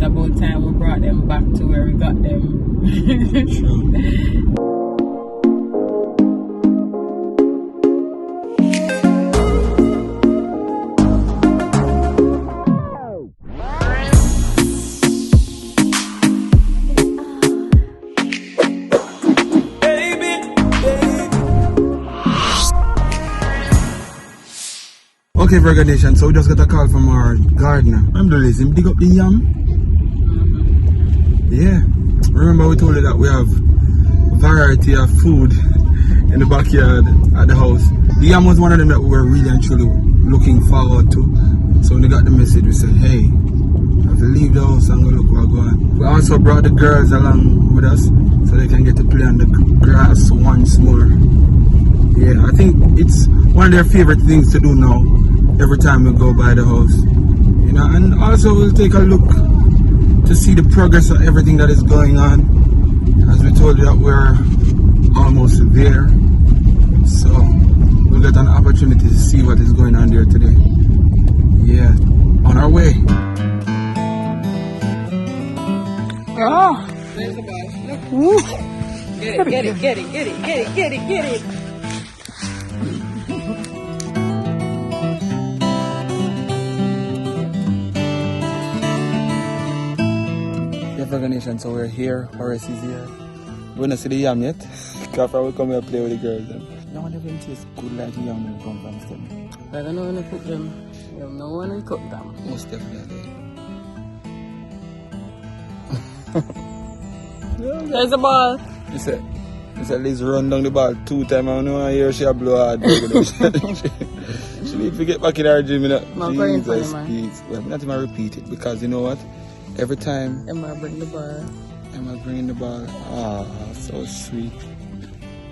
It's about time we brought them back to where we got them. True. Okay, Virgonation, so we just got a call from our gardener. Remember, him dig up the yam? Yeah. Remember we told you that we have a variety of food in the backyard at the house. The yam was one of them that we were really and truly looking forward to. So when we got the message, we said, hey, I have to leave the house and go look what's going on. We also brought the girls along with us so they can get to play on the grass once more. Yeah, I think it's one of their favorite things to do now. Every time we go by the house, you know, and also we'll take a look to see the progress of everything that is going on. As we told you that we're almost there, so we'll get an opportunity to see what is going on there today. Yeah, on our way. Oh, there's the bus. Woo. Get it. Virgonation, so we're here, Horace is here. We don't see the yam yet, because we come here and play with the girls. No one even tastes good like the yam when we come from Stephen. I don't know when to cook them. No one will cook them. Most definitely. There's the ball. You said Liz run down the ball 2 times. I know I hear she a blow hard. She need to get back in her gym. Jesus, please. Well, I'm not even repeat it because you know what? Every time Emma bring the ball. Ah, so sweet.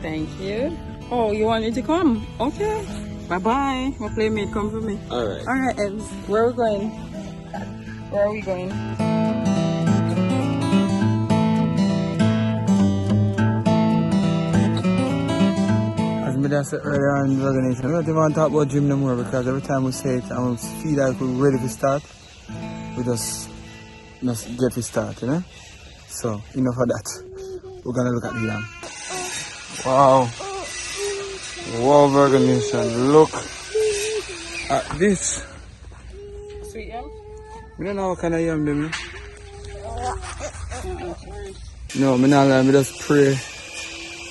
Thank you. Oh, you want me to come? Okay. Bye-bye. My playmate, come for me. Alright. Alright, Ems. Where are we going? As I said earlier on in the Virgonation, we don't even want to talk about gym no more because every time we say it and we feel like we're ready to start, we just get to start, you know? So, enough of that. We're gonna look at the yam. Wow. Wow, Virgonation. Look at this. Sweet yam? We don't know what kind of yam they mean. No, I'm not lying. I just pray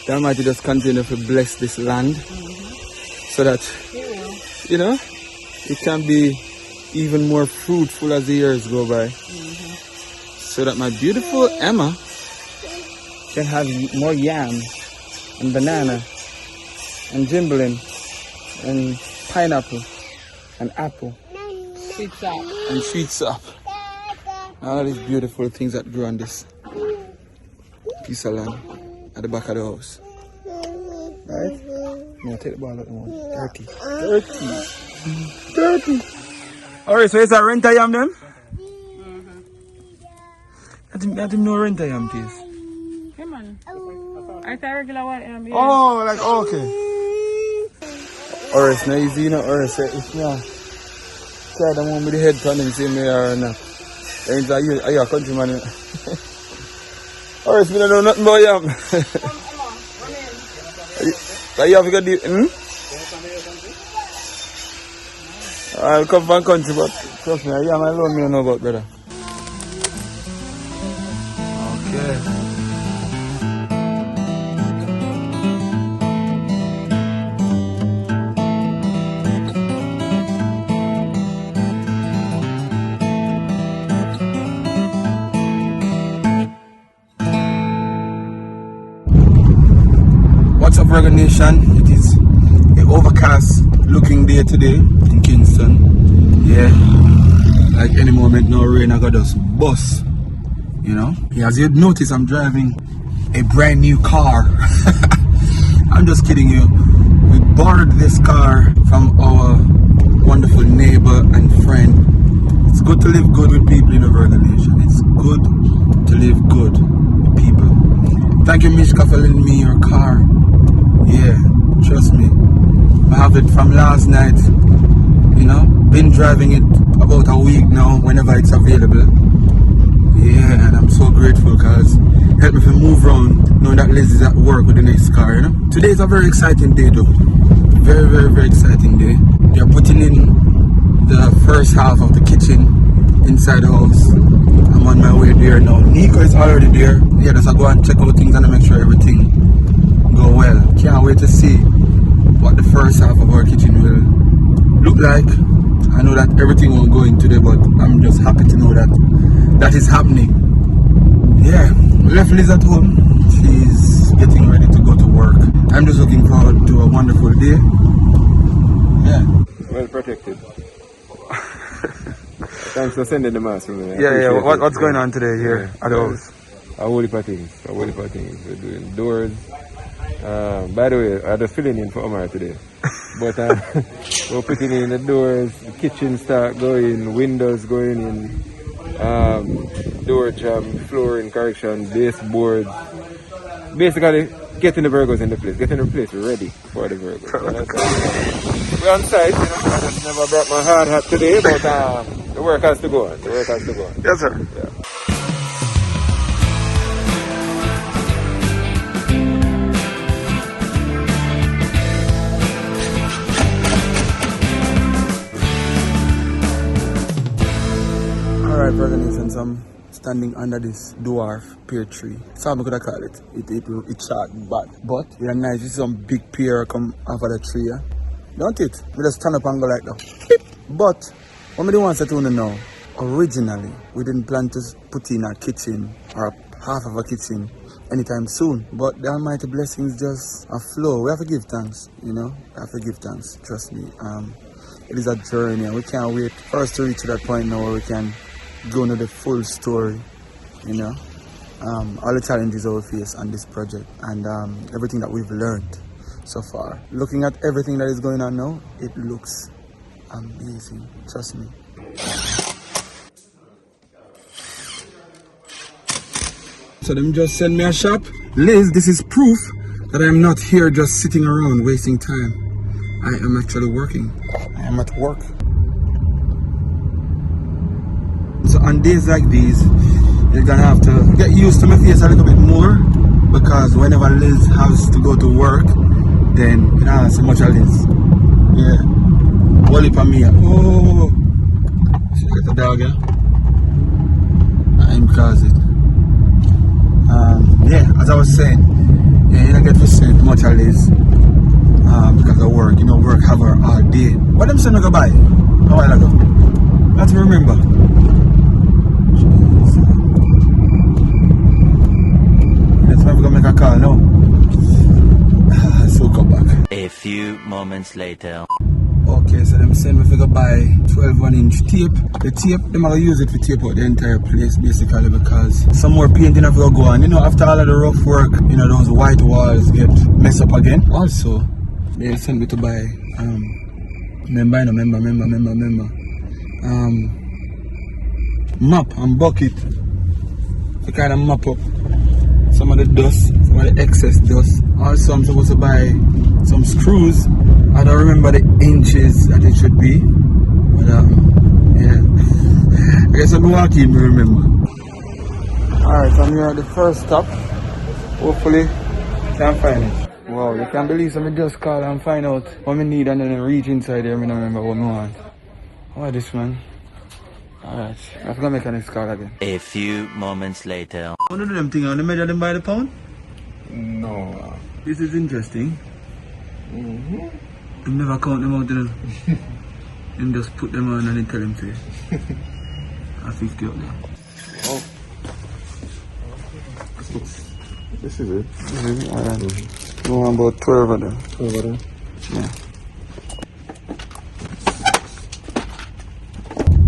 that Almighty just continue to bless this land so that, you know, it can be even more fruitful as the years go by. So that my beautiful Emma can have more yam and banana and jimbling and pineapple and apple and sweet sap. All these beautiful things that grow on this piece of land at the back of the house. Right? Now take the ball out and dirty. Alright, so it's a renter yam then? I didn't know rent yam taste. Hey man. I thought regular white yam. Yeah. Oh, like okay. Or it's not easy, you know, or it's yeah. Try the one with the head turn and see me or not. Are you a countryman? Or it's me don't know nothing about yam. Are you have to go I'll come from country, but trust me, yam alone me don't know about, brother. Okay. What's up, Virgonation? It is an overcast looking day today in Kingston. Yeah, like any moment now Raina got us bus. You know, yeah, as you'd notice, I'm driving a brand new car. I'm just kidding you. We borrowed this car from our wonderful neighbor and friend. It's good to live good with people in the Virgonation. It's good to live good with people. Thank you, Mishka, for lending me your car. Yeah, trust me. I have it from last night. You know, been driving it about a week now whenever it's available. help me to move around, knowing that Liz is at work with the next car, you know. Today is a very exciting day though. Very, very, very exciting day. They are putting in the first half of the kitchen inside the house. I'm on my way there now. Nico is already there. Yeah, just go and check out things and make sure everything go well. Can't wait to see what the first half of our kitchen will look like. I know that everything won't go in today, but I'm just happy to know that that is happening. Yeah, we left Liz at home. She's getting ready to go to work. I'm just looking forward to a wonderful day. Yeah. Well protected. Thanks for sending the mask from me. Yeah. What's going on today here at the house? A whole heap of things. We're doing doors. By the way, I had a filling in for Omar today. But we're putting in the doors, the kitchen start going, windows going in, door jam, flooring correction, baseboards. Basically, getting the Virgos in the place, getting the place ready for the Virgos. We're on site, you know. I just never brought my hard hat today, but the work has to go on. Yes, sir. Yeah. Alright, Virgonation, so I'm standing under this dwarf pear tree. So I'm gonna call it. It's short but we are nice. This is some big pear come off of the tree, yeah? Don't it? We just stand up and go like that. Beep. But what me do want to tell you now, originally we didn't plan to put in a kitchen or half of a kitchen anytime soon. But the almighty blessings just a flow. We have to give thanks, you know? We have to give thanks, trust me. It is a journey and we can't wait for us to reach that point now where we can go into the full story, you know, all the challenges that we face on this project and everything that we've learned so far. Looking at everything that is going on now, it looks amazing, trust me. So them just send me a shop. Liz, this is proof that I am not here just sitting around wasting time. I am actually working. I am at work. So on days like these, you're gonna have to get used to my face a little bit more because whenever Liz has to go to work, then you know so much of Liz. Yeah. Wally for me. Oh, she got the dog, yeah. I'm causing. Yeah, as I was saying, yeah, you don't get to see much of Liz because of work. You know, work have her all day. What them saying go buy a while ago? Let's remember. I'm gonna make a call now. So come back. A few moments later. Okay, so them send me to go buy 12 1-inch tape. The tape, them are gonna use it to tape out the entire place basically because some more painting have to go on. You know, after all of the rough work, you know, those white walls get messed up again. Also, they sent me to buy mop and bucket to kind of mop up some of the dust, some of the excess dust. Also, I'm supposed to buy some screws. I don't remember the inches that it should be, but yeah. I guess I'm walking to remember. Alright, so I'm here at the first stop. Hopefully, can find it. Wow, you can't believe somebody just call and find out what I need and then I reach inside there and I don't remember what I want. What is this, man? Alright, I have to make a next call again. A few moments later. One of them things on the measure them by the pound? No. This is interesting. You never count them out to them. And just put them on and then tell them to you. I 50 up there. Oh. This is it. Alright. No, about 12 of them. 12 of them? Yeah.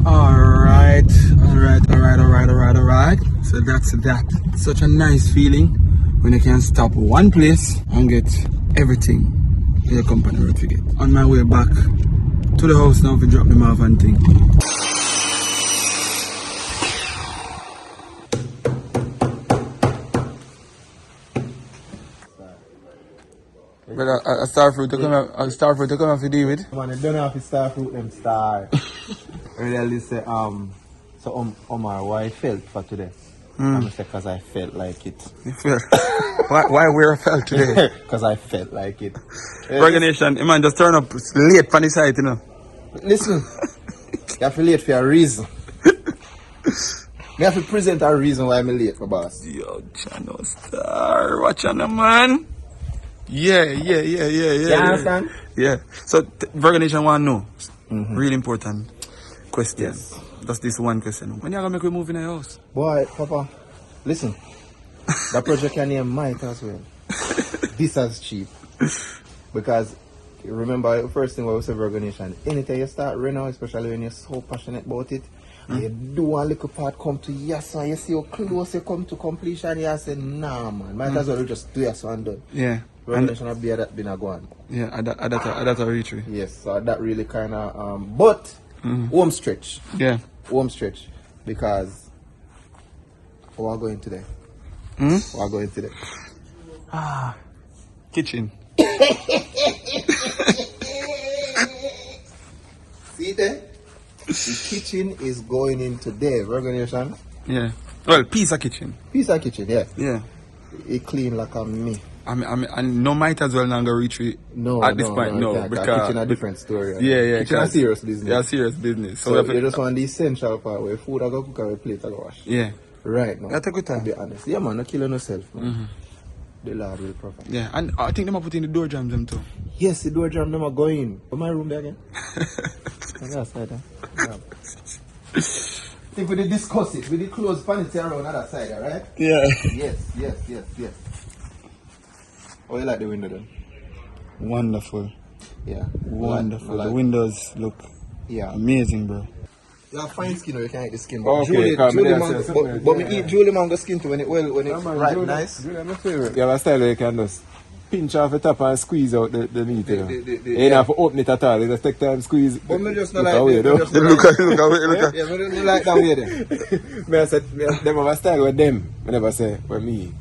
Alright. So that's that. Such a nice feeling when you can stop one place and get everything your company road to get. On my way back to the house now to drop them off and thing. But a star fruit to come off to deal with. Man, they don't have to star fruit them star. Really say so Omar, why I felt for today? I'm say because I felt like it. You felt? why wear a felt today? Because I felt like it. Virgonation, man, just turn up late on the site, you know. Listen, you have to late for a reason. Me have to present a reason why I'm late, my boss. Yo, channel star, watch on the man. Yeah. You understand? Yeah. So, Virgonation want to know. Really important question. Yes. Just this one question. When you gonna make we move in the house? Boy, Papa, listen. That project can name Mike as well. This is cheap. Because remember the first thing we say Virgonation, anytime you start running, especially when you're so passionate about it, and you do one little part come to yes, and you see how close you come to completion, you say, nah man, might as well just do yes and done. Yeah. Virgonation will be that been a go on. Yeah, at that a retreat. Yes, so that really kinda but home stretch. Yeah. Home stretch. Because we are going today. We are going today. Kitchen. See there? The kitchen is going in today, Virgonation. Yeah. Well, piece of kitchen. Piece of kitchen, yeah. Yeah. It clean like a me. And no might as well not go retreat at this point, no, because kitchen a different story. Yeah. Kitchen a serious business. Yeah, serious business. So you just want the essential part where food I go cook and plate I go wash. Yeah. Right now. That's a good time. To be honest. Yeah man, not killing yourself, man. The Lord will provide. Yeah, and I think they might put in the door jams them too. Yes, the door jam them are going. Where my room there again? On that side, yeah. I think we did discuss it. We did close panity around other side, right? Yeah. Yes. Oh, you like the window then? Wonderful. Yeah. Wonderful. Like, the windows look amazing, bro. You have fine skin or you can eat the skin. But okay, Julie mango, but me eat Julie mango skin too when it's ripe, nice. Julie, my favorite. You have a style where you can just pinch off the top and squeeze out the meat. You don't have to open it at all. You just take time, squeeze. But me just not look like away, it. Look at Yeah, me like that way then. Me I said, them have a style with them. I never say, with me.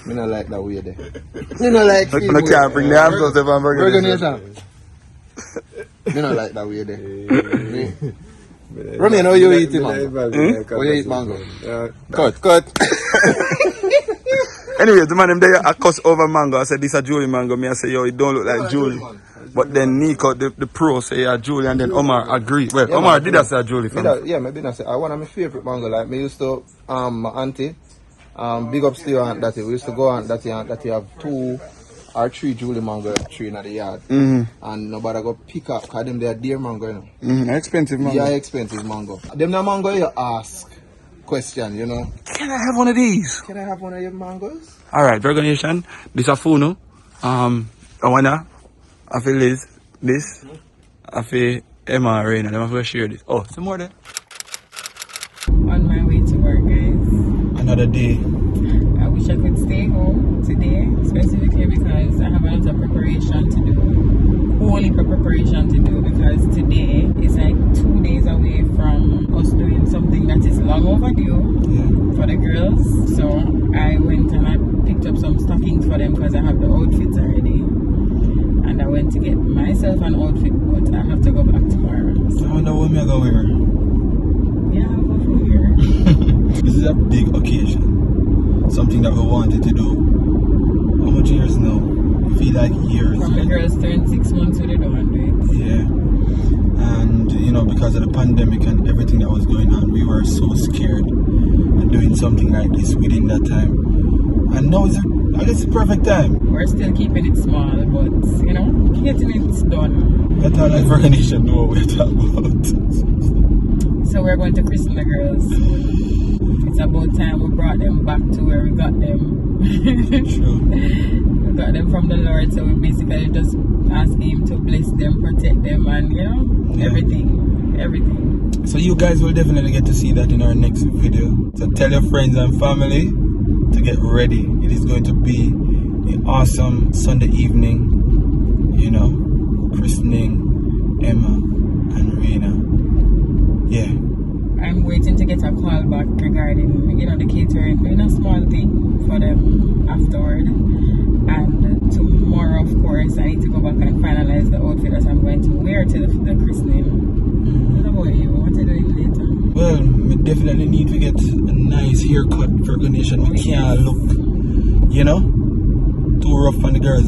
Me not like that way there. Me not like it. I can't bring the arms out of Virgonation. Me not like that way there. Remy, how you eat mango? How you eat mango? Cut. Anyway, the man them there I cuss over mango. I said this a Julie mango. Me I say yo, it don't look like Julie. But then Nico, the pro say Julie, and then Omar agree. Well, yeah, Omar did I say Julie for me? Yeah, maybe not say. One of my favorite mango. Like me used to my auntie, big up to your aunt Datty. We used to go aunt Datty have 2 or 3 Julie mango tree in the yard. And nobody go pick up because them they are dear mango, you know. Expensive mango. Yeah, expensive mango. Them the mango you ask question, you know. Can I have one of these? Can I have one of your mangoes? Alright, Virgonation. This a Funo. I wanna I feel this. I feel Emma and Raina. Them have to share this. Oh, some more there. On my way to work, guys. Another day. I wish I could stay home today, specifically because I have a lot of preparation to do. Wholly preparation to do because today is like 2 days away from us doing something that is long overdue for the girls. So I went and I picked up some stockings for them because I have the outfits already. And I went to get myself an outfit, but I have to go back tomorrow. So. I wonder when I go wear. Yeah, I'll go from here. This is a big occasion. Something that we wanted to do. How much years now? I feel like years. From the girls turned 6 months with the do it. Yeah. And you know, because of the pandemic and everything that was going on, we were so scared of doing something like this within that time. And now I guess it's the perfect time. We're still keeping it small, but you know, getting it done. That's how like Virgonation know what we're talking about. So we're going to christen the girls. It's about time we brought them back to where we got them. True. We got them from the Lord, so we basically just ask Him to bless them, protect them, and you know, everything. So you guys will definitely get to see that in our next video. So tell your friends and family to get ready. It is going to be an awesome Sunday evening, you know, christening Emma and Raina. Yeah. I'm waiting to get a call back regarding, you know, the catering, doing a small thing for them afterward. And tomorrow, of course, I need to go back and finalize the outfit that I'm going to wear to the christening. What about you? What are you doing later? Well, we definitely need to get a nice haircut. Virgonation, we can't look, you know, too rough on the girls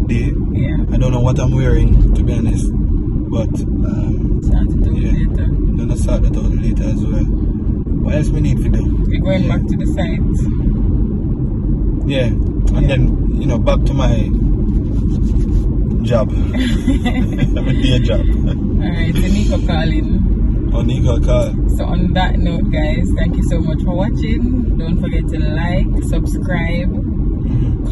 day. Yeah. I don't know what I'm wearing, to be honest, but Later. I'm gonna sort that out later as well. What else we need to do? We're going back to the site. Yeah, and then, you know, back to my job. My day job. Alright, so Nico calling. Oh, Nico call. So on that note, guys, thank you so much for watching. Don't forget to like, subscribe,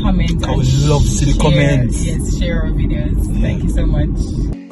comment, I would love to see the comments. Yes, share our videos. Yeah. Thank you so much.